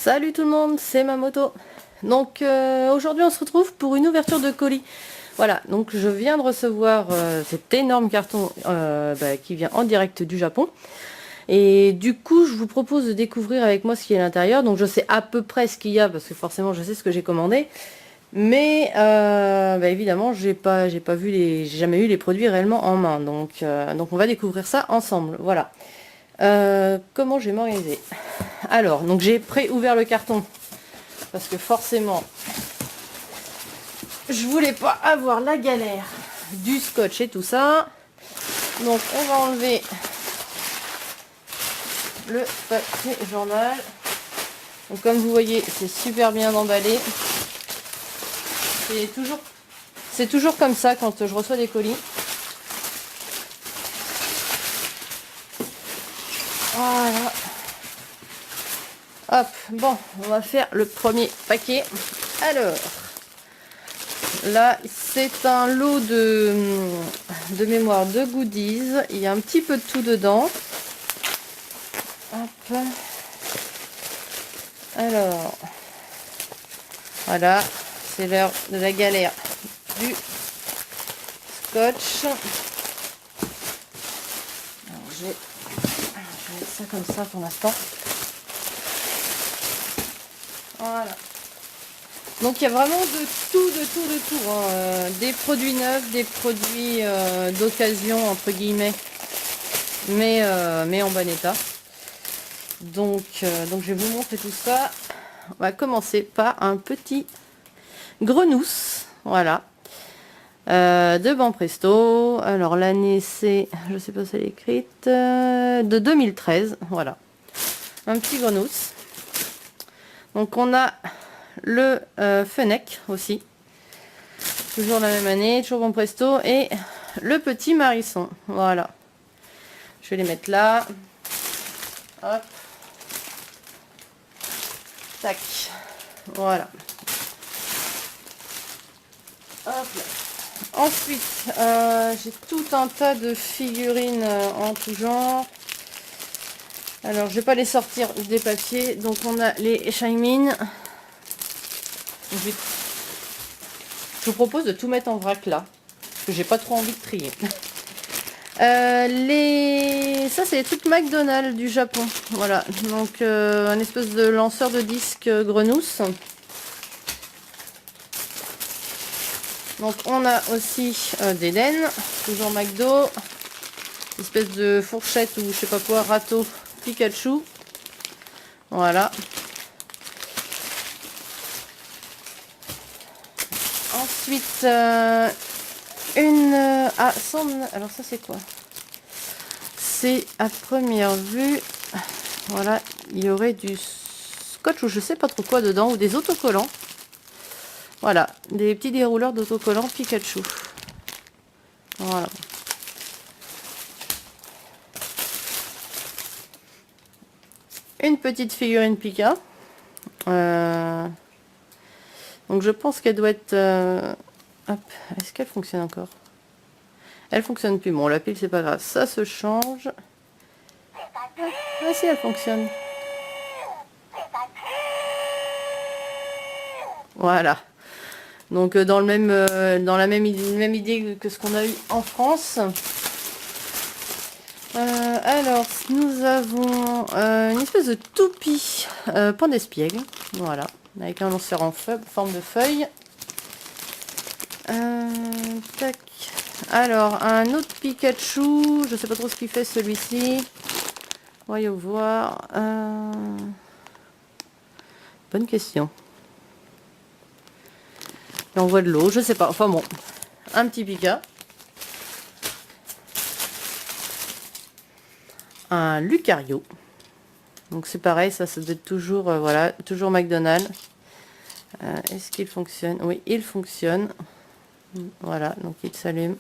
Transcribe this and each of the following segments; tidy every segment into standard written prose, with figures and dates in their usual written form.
Salut tout le monde, c'est Mamoto. Donc aujourd'hui on se retrouve pour une ouverture de colis. Voilà, donc je viens de recevoir cet énorme carton qui vient en direct du Japon. Et du coup je vous propose de découvrir avec moi ce qu'il y a à l'intérieur. Donc je sais à peu près ce qu'il y a parce que forcément je sais ce que j'ai commandé. Mais évidemment j'ai jamais eu les produits réellement en main. Donc on va découvrir ça ensemble. Voilà. Comment je vais m'organiser? Alors, donc j'ai pré-ouvert le carton parce que forcément, je voulais pas avoir la galère du scotch et tout ça. Donc, on va enlever le papier journal. Donc, comme vous voyez, c'est super bien emballé. C'est toujours comme ça quand je reçois des colis. Voilà. Hop, bon, on va faire le premier paquet. Alors, là, c'est un lot de mémoire de goodies. Il y a un petit peu de tout dedans. Hop. Alors, voilà, c'est l'heure de la galère du scotch. Alors, je vais mettre ça comme ça pour l'instant. Voilà. Donc il y a vraiment de tout. Hein. Des produits neufs, des produits d'occasion entre guillemets, mais en bon état. Donc je vais vous montrer tout ça. On va commencer par un petit grenousse, voilà, de Banpresto. Alors l'année c'est, je sais pas si elle est écrite, de 2013, voilà, un petit grenousse. Donc on a le Fennec aussi, toujours la même année, toujours Banpresto, et le petit Marisson, voilà. Je vais les mettre là. Hop. Tac. Voilà. Hop là. Ensuite, j'ai tout un tas de figurines en tout genre. Alors, je vais pas les sortir des papiers. Donc, on a les Shaymin. Je vous propose de tout mettre en vrac là. Parce que j'ai pas trop envie de trier. Ça c'est les trucs McDonald's du Japon, voilà, donc un espèce de lanceur de disque grenousse. Donc on a aussi d'Eden, toujours McDo, espèce de fourchette ou je sais pas quoi, râteau Pikachu, voilà. Ensuite alors ça c'est quoi? C'est à première vue, voilà, il y aurait du scotch ou je sais pas trop quoi dedans, ou des autocollants. Voilà, des petits dérouleurs d'autocollants Pikachu. Voilà. Une petite figurine Pika. Donc je pense qu'elle doit être... Hop, est-ce qu'elle fonctionne encore? Elle fonctionne plus. Bon, la pile, c'est pas grave. Ça se change. Ah si, elle fonctionne. Voilà. Donc dans la même idée que ce qu'on a eu en France. Alors, nous avons une espèce de toupie point d'espiègle. Voilà. Avec un lanceur en forme de feuille. Tac. Alors, un autre Pikachu, je sais pas trop ce qu'il fait celui-ci. Voyons voir. Bonne question. Il envoie de l'eau, je sais pas. Enfin bon, un petit Pika. Un Lucario. Donc c'est pareil, ça doit être toujours, voilà, toujours McDonald's. Est-ce qu'il fonctionne? Oui, il fonctionne. Voilà, donc il s'allume.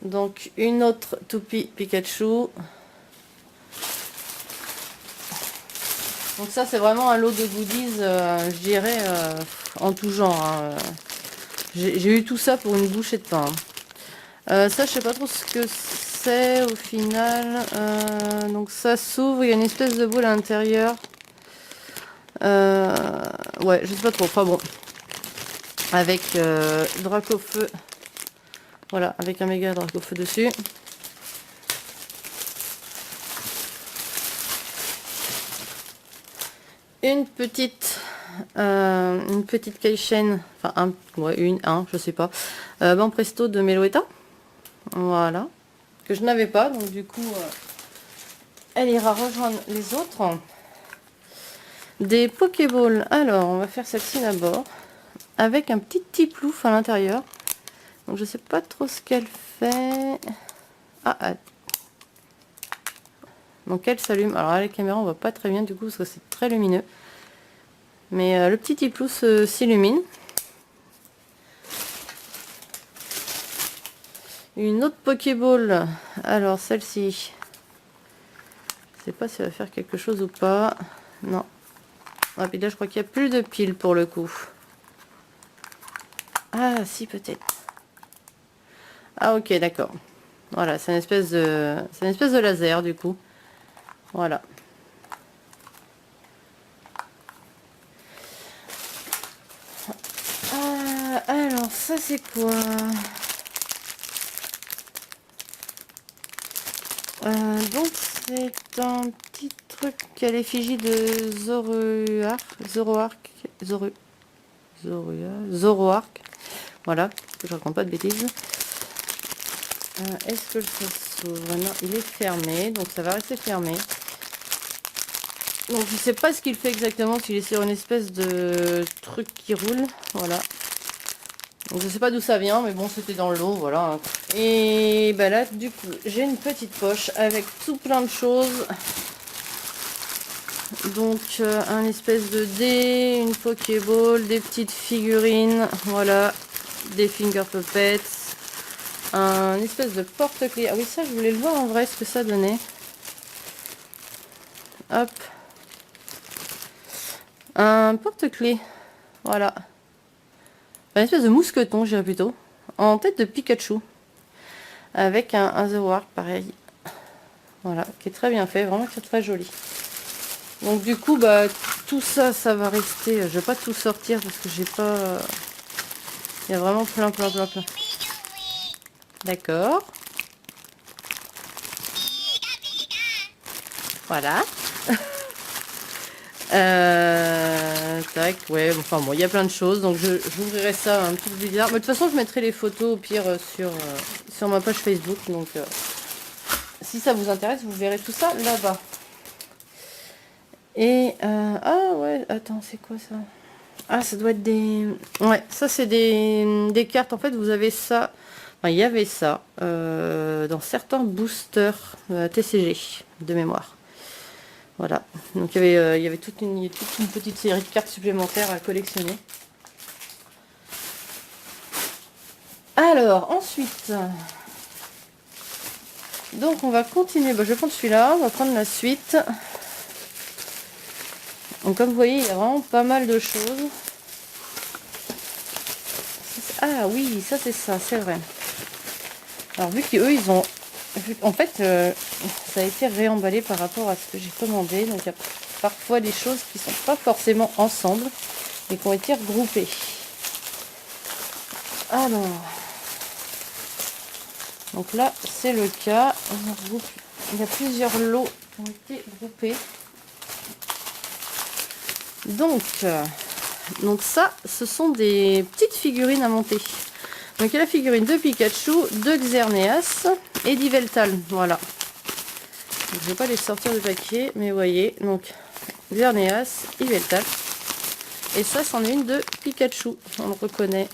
Donc une autre toupie Pikachu. Donc ça c'est vraiment un lot de goodies, je dirais, en tout genre. Hein. J'ai eu tout ça pour une bouchée de pain. Ça je sais pas trop ce que c'est au final? Donc ça s'ouvre, il y a une espèce de boule à l'intérieur. Ouais, je sais pas trop. Enfin bon. Avec Dracofeu. Voilà, avec un méga Dracofeu dessus. Une petite keychain, enfin je sais pas, Banpresto de Meloetta, voilà, que je n'avais pas, donc du coup, elle ira rejoindre les autres. Des Pokéballs, alors on va faire celle-ci d'abord, avec un petit Tiplouf à l'intérieur, donc je sais pas trop ce qu'elle fait. Donc elle s'allume, alors à la caméra on voit pas très bien du coup, parce que c'est très lumineux. Mais le petit Tiplouf s'illumine. Une autre Pokéball. Alors celle-ci. Je sais pas si elle va faire quelque chose ou pas. Non. Ah, puis là je crois qu'il n'y a plus de piles pour le coup. Ah si peut-être. Ah ok d'accord. Voilà, c'est une espèce de laser du coup. Voilà. Alors ça c'est quoi? Donc c'est un petit truc à l'effigie de Zoroark. Voilà, que je raconte pas de bêtises. Est-ce que ça s'ouvre? Non, il est fermé, donc ça va rester fermé. Donc je sais pas ce qu'il fait exactement, s'il est sur une espèce de truc qui roule. Voilà. Donc je sais pas d'où ça vient, mais bon, c'était dans l'eau, voilà. Et bah là, du coup, j'ai une petite poche avec tout plein de choses. Donc un espèce de dé, une Pokéball, des petites figurines, voilà, des Finger Puppets, un espèce de porte-clés. Ah oui, ça je voulais le voir en vrai ce que ça donnait. Hop, un porte-clés, voilà, une espèce de mousqueton, je dirais plutôt, en tête de Pikachu, avec un The War pareil, voilà, qui est très bien fait, vraiment qui est très joli. Donc du coup, bah tout ça, ça va rester. Je vais pas tout sortir parce que j'ai pas. Il y a vraiment plein. D'accord. Voilà. Tac, ouais. Enfin bon, il y a plein de choses. Donc j'ouvrirai ça un petit peu plus tard. Mais de toute façon, je mettrai les photos au pire sur ma page Facebook. Donc si ça vous intéresse, vous verrez tout ça là-bas. Et ah ouais, attends, c'est quoi ça? Ah, ça doit être des... Ouais, ça c'est des cartes. En fait, vous avez ça... Enfin, il y avait ça dans certains boosters TCG de mémoire. Voilà. Donc, il y avait toute une petite série de cartes supplémentaires à collectionner. Alors, ensuite... Donc, on va continuer. Bah, je vais prendre celui-là. On va prendre la suite. Donc, comme vous voyez, il y a vraiment pas mal de choses. Ah oui, ça c'est ça, c'est vrai. Alors vu qu'eux ils ont... En fait, ça a été réemballé par rapport à ce que j'ai commandé. Donc il y a parfois des choses qui ne sont pas forcément ensemble et qui ont été regroupées. Alors... Donc là, c'est le cas. Il y a plusieurs lots qui ont été groupés. Donc ça, ce sont des petites figurines à monter. Donc il y a la figurine de Pikachu, de Xerneas et d'Yveltal. Voilà. Donc, je ne vais pas les sortir du paquet, mais vous voyez. Donc Xerneas, Yveltal. Et ça, c'en est une de Pikachu. On le reconnaît.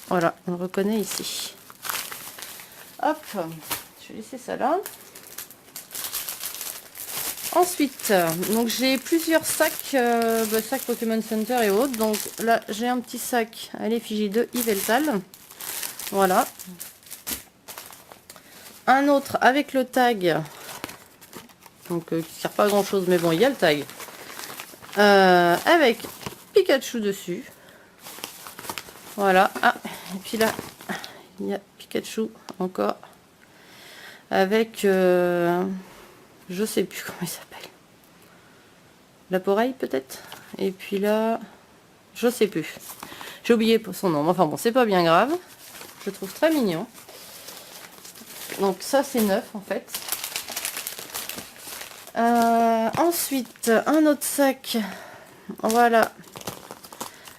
Voilà, on le reconnaît ici. Hop, je vais laisser ça là. Ensuite, donc j'ai plusieurs sacs, sacs Pokémon Center et autres. Donc là, j'ai un petit sac à l'effigie de Yveltal. Voilà. Un autre avec le tag. Donc qui ne sert pas à grand chose, mais bon, il y a le tag. Avec Pikachu dessus. Voilà. Ah, et puis là, il y a Pikachu encore. avec, je sais plus comment il s'appelle. L'appareil peut-être. Et puis là, je sais plus. J'ai oublié son nom. Enfin bon, c'est pas bien grave. Je trouve très mignon. Donc ça c'est neuf en fait. Ensuite, un autre sac. Voilà.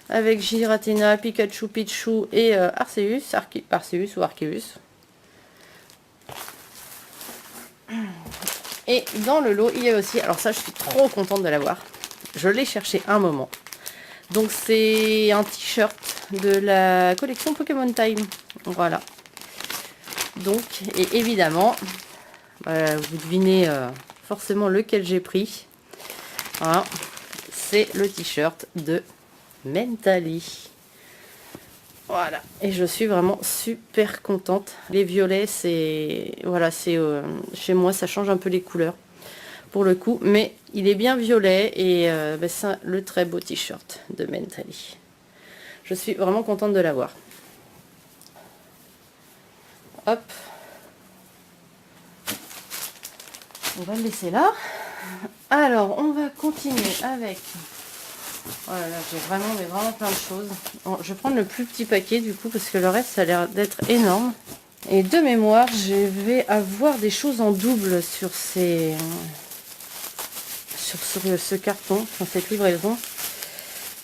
Avec Giratina, Pikachu, Pichu et Arceus. Arceus ou Arceus. Et dans le lot, il y a aussi... Alors ça, je suis trop contente de l'avoir. Je l'ai cherché un moment. Donc c'est un t-shirt de la collection Pokémon Time. Voilà. Donc, et évidemment, vous devinez forcément lequel j'ai pris. Voilà. C'est le t-shirt de Mentally. Voilà. Et je suis vraiment super contente. Les violets, c'est... Voilà, c'est... chez moi, ça change un peu les couleurs. Pour le coup, mais il est bien violet et c'est le très beau t-shirt de Mentally. Je suis vraiment contente de l'avoir. Hop, on va le laisser là. Alors, on va continuer avec... Voilà, j'ai vraiment plein de choses. Bon, je vais prendre le plus petit paquet du coup parce que le reste ça a l'air d'être énorme. Et de mémoire, je vais avoir des choses en double sur ces... sur ce carton, sur cette livraison.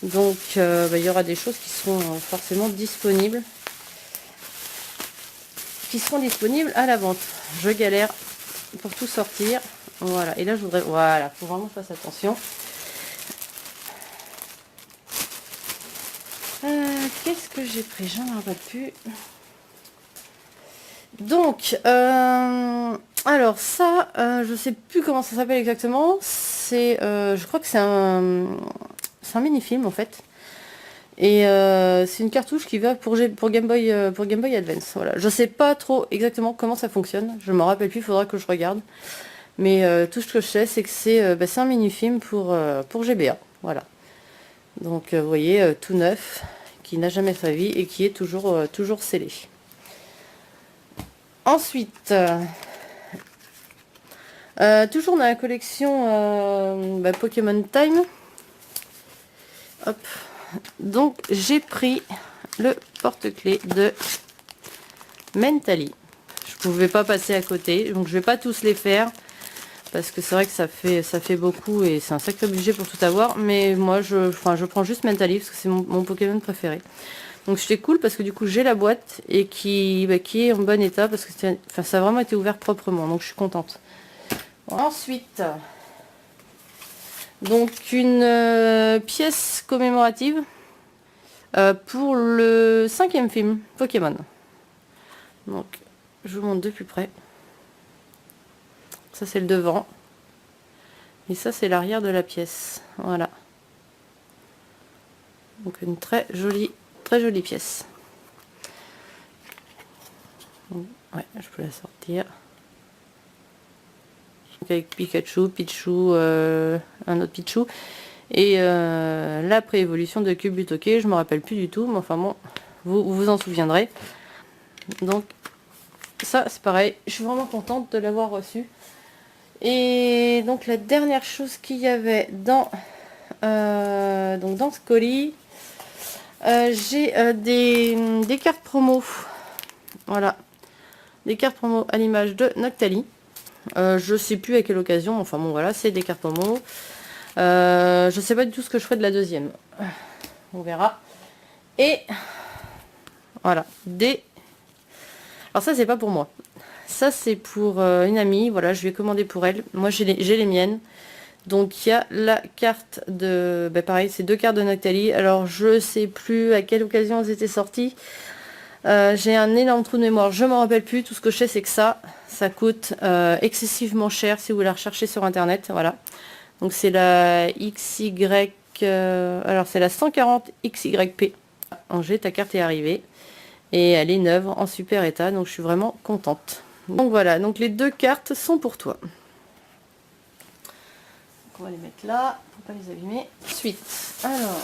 Donc il y aura des choses qui seront forcément disponibles. Qui seront disponibles à la vente. Je galère pour tout sortir. Voilà. Et là je voudrais... Voilà, faut vraiment faire attention. Qu'est-ce que j'ai pris? J'en rappelle plus. Donc, alors ça, je sais plus comment ça s'appelle exactement. C'est, je crois que c'est un mini-film en fait. Et c'est une cartouche qui va pour Game Boy Advance. Voilà. Je sais pas trop exactement comment ça fonctionne. Je me rappelle plus. Il faudra que je regarde. Mais tout ce que je sais, c'est que c'est un mini-film pour GBA. Voilà. Donc, vous voyez, tout neuf, qui n'a jamais sa vie et qui est toujours scellé. Ensuite, toujours dans la collection Pokémon Time. Hop. Donc j'ai pris le porte-clés de Mentally. Je pouvais pas passer à côté, donc je vais pas tous les faire parce que c'est vrai que ça fait beaucoup et c'est un sacré budget pour tout avoir. Mais moi je prends juste Mentally parce que c'est mon Pokémon préféré. Donc c'était cool parce que du coup j'ai la boîte et qui est en bon état parce que ça a vraiment été ouvert proprement, donc je suis contente. Ensuite, donc une pièce commémorative pour le 5e film Pokémon. Donc je vous montre de plus près. Ça c'est le devant et ça c'est l'arrière de la pièce. Voilà. Donc une très jolie pièce. Ouais, je peux la sortir. Donc avec Pikachu, Pichu, un autre Pichu. Et la préévolution de Cubutoke, je me rappelle plus du tout, mais enfin bon, vous vous en souviendrez. Donc ça c'est pareil, je suis vraiment contente de l'avoir reçu. Et donc la dernière chose qu'il y avait dans ce colis, j'ai des cartes promo. Voilà, des cartes promo à l'image de Noctali. Je sais plus à quelle occasion, enfin bon voilà, c'est des cartes promo. Je sais pas du tout ce que je ferai de la deuxième. On verra. Et voilà, alors ça c'est pas pour moi. Ça c'est pour une amie. Voilà, je lui ai commandé pour elle. Moi j'ai les miennes. Donc il y a la carte de... pareil, c'est 2 cartes de Noctali. Alors je sais plus à quelle occasion elles étaient sorties. J'ai un énorme trou de mémoire. Je m'en rappelle plus. Tout ce que je sais c'est que ça coûte excessivement cher si vous la recherchez sur internet. Voilà. Donc c'est la XY... alors c'est la 140 XYP. Angers, ta carte est arrivée. Et elle est neuve, en super état. Donc je suis vraiment contente. Donc voilà, donc les 2 cartes sont pour toi. Donc on va les mettre là, pour pas les abîmer. Ensuite, alors...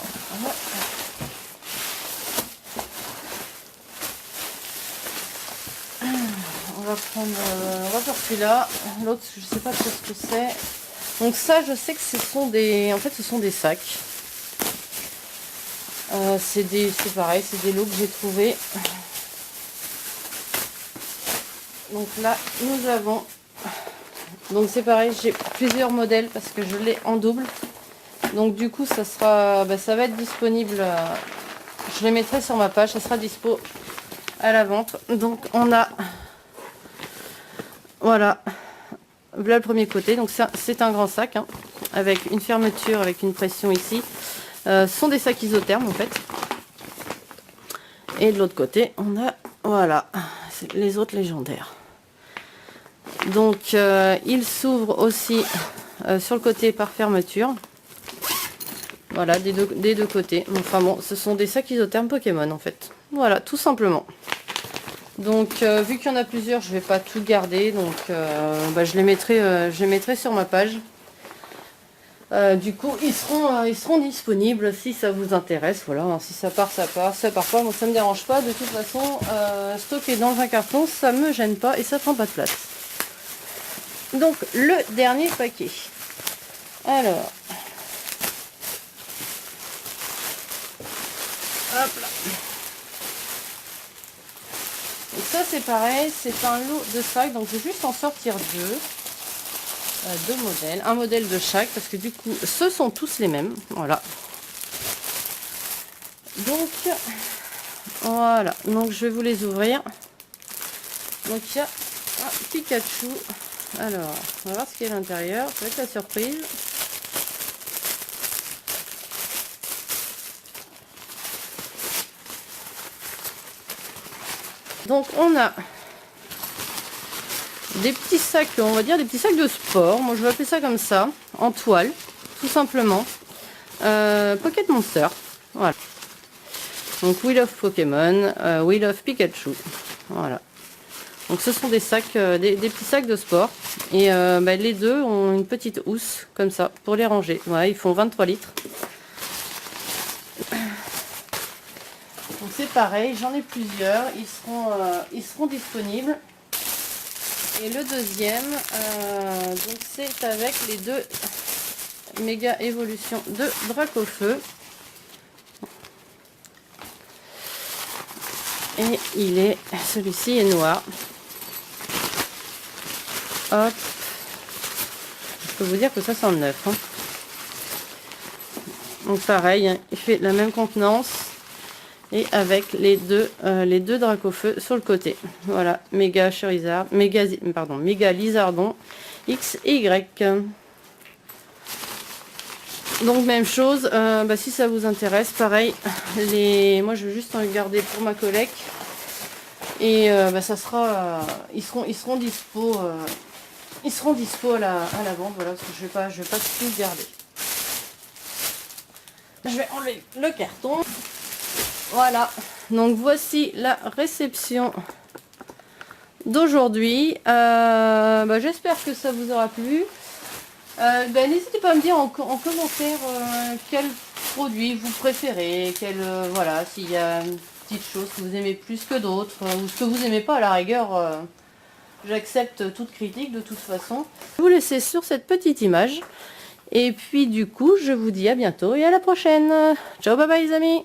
on va faire celui-là. L'autre, je sais pas trop ce que c'est. Donc ça, je sais que ce sont des, en fait, ce sont des sacs. C'est pareil, c'est des lots que j'ai trouvés. Donc là, nous avons. Donc c'est pareil, j'ai plusieurs modèles parce que je l'ai en double. Donc du coup, ça sera, ça va être disponible. Je les mettrai sur ma page, ça sera dispo à la vente. Donc on a, voilà le premier côté. Donc c'est un grand sac hein, avec une fermeture, avec une pression ici. Ce sont des sacs isothermes en fait. Et de l'autre côté, on a, voilà, les autres légendaires. Donc il s'ouvre aussi sur le côté par fermeture. Voilà, des deux côtés. Enfin bon, ce sont des sacs isothermes Pokémon en fait. Voilà, tout simplement. Donc vu qu'il y en a plusieurs, je vais pas tout garder. Donc je les mettrai sur ma page. Du coup, ils seront disponibles si ça vous intéresse. Voilà, hein, si ça part, ça part. Ça part pas, moi ça me dérange pas. De toute façon, stocker dans un carton, ça me gêne pas et ça prend pas de place. Donc le dernier paquet. Alors, hop là. Et ça c'est pareil, c'est un lot de sacs. Donc je vais juste en sortir deux modèles, un modèle de chaque parce que du coup ce sont tous les mêmes. Voilà. Donc voilà. Donc je vais vous les ouvrir. Donc il y a un Pikachu. Alors, on va voir ce qu'il y a à l'intérieur. Ça va être la surprise. Donc, on a des petits sacs, on va dire des petits sacs de sport. Moi, je vais appeler ça comme ça, en toile, tout simplement. Pocket Monster. Voilà. Donc, We Love Pokémon, We Love Pikachu. Voilà. Donc ce sont des sacs, des petits sacs de sport. Et les deux ont une petite housse comme ça pour les ranger. Voilà, ils font 23 litres. Donc c'est pareil, j'en ai plusieurs. Ils seront disponibles. Et le deuxième, donc c'est avec les deux méga évolutions de Dracofeu. Et celui-ci est noir. Hop. Je peux vous dire que ça sent le neuf. Hein. Donc pareil, hein, il fait la même contenance. Et avec les deux Dracofeu sur le côté. Voilà, méga Charizard, méga Lizardon X et Y. Donc même chose, si ça vous intéresse, pareil. Moi je vais juste en garder pour ma collecte. Et ça sera, ils seront dispo. Ils seront dispo à la vente, voilà, parce que je vais pas tout garder. Je vais enlever le carton. Voilà, donc voici la réception d'aujourd'hui. J'espère que ça vous aura plu. N'hésitez pas à me dire en commentaire quel produit vous préférez, voilà, s'il y a une petite chose que vous aimez plus que d'autres, ou ce que vous aimez pas à la rigueur. J'accepte toute critique de toute façon. Je vais vous laisser sur cette petite image. Et puis du coup, je vous dis à bientôt et à la prochaine. Ciao, bye bye les amis.